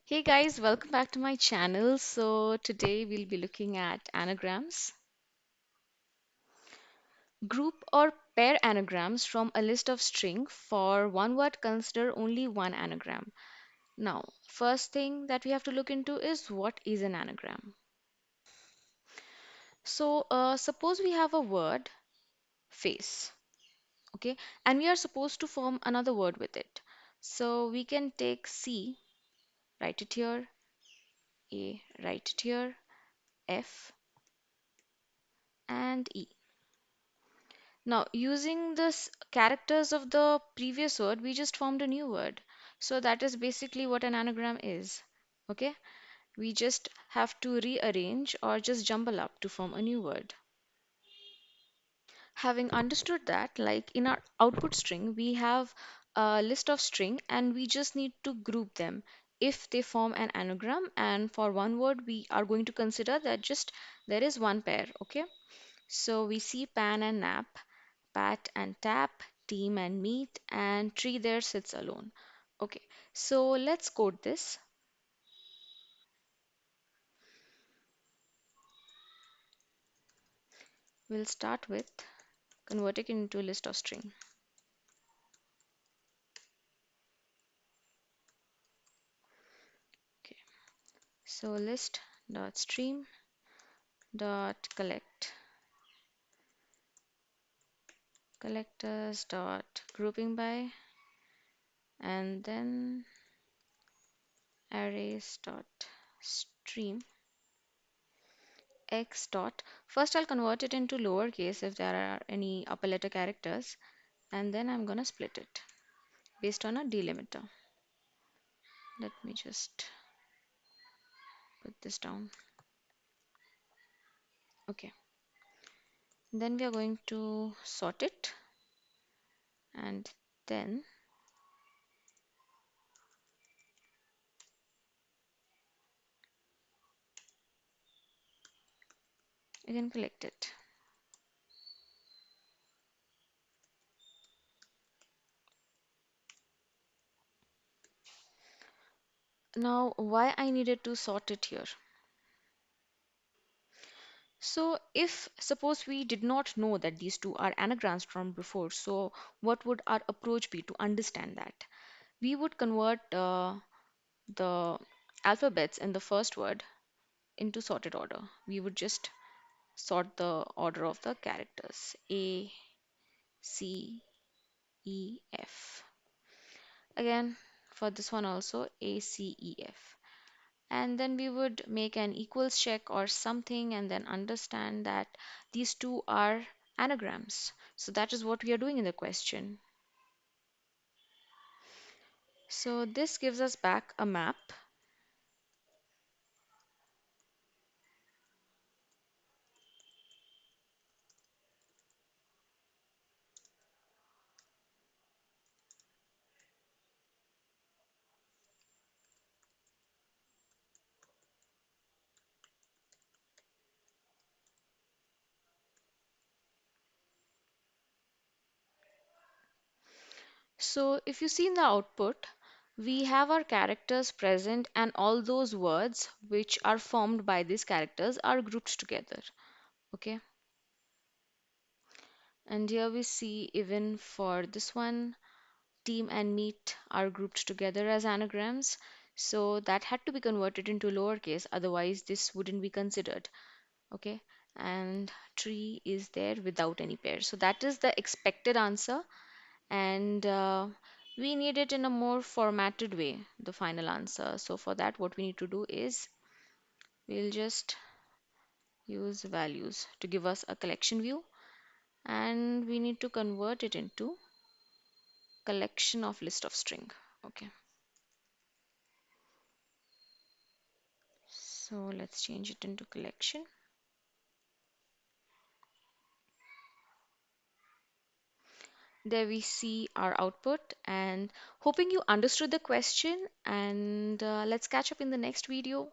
Hey guys, welcome back to my channel. So today we'll be looking at anagrams. Group or pair anagrams from a list of string. For one word, consider only one anagram. Now, first thing that we have to look into is what is an anagram. So suppose we have a word face, okay, and we are supposed to form another word with it. So we can take C, write it here, A, write it here, F, and E. Now, using this characters of the previous word, we just formed a new word. So that is basically what an anagram is. Okay? We just have to rearrange or just jumble up to form a new word. Having understood that, like in our output string, we have a list of string and we just need to group them if they form an anagram. And for one word, we are going to consider that just there is one pair. Okay? So we see pan and nap, pat and tap, team and meet, and tree there sits alone. Okay, so let's code this. We'll start with converting it into a list of string. Okay, so list dot stream dot collect collectors dot grouping by and then arrays dot stream x dot. First, I'll convert it into lowercase if there are any upper letter characters, and then I'm gonna split it based on a delimiter. Let me just put this down. Okay, then we are going to sort it and then you can collect it. Now, why I needed to sort it here? So, if suppose we did not know that these two are anagrams from before, so what would our approach be to understand that? We would convert the alphabets in the first word into sorted order. We would just sort the order of the characters A, C, E, F. Again, for this one also A, C, E, F. And then we would make an equals check or something and then understand that these two are anagrams. So that is what we are doing in the question. So this gives us back a map. So if you see in the output, we have our characters present and all those words which are formed by these characters are grouped together. Okay. And here we see even for this one, team and meet are grouped together as anagrams. So that had to be converted into lowercase, otherwise this wouldn't be considered. Okay. And tree is there without any pair. So that is the expected answer. And we need it in a more formatted way, the final answer. So for that, what we need to do is we'll just use values to give us a collection view. And we need to convert it into collection of list of string. Okay. So let's change it into collection. There we see our output and hoping you understood the question and let's catch up in the next video.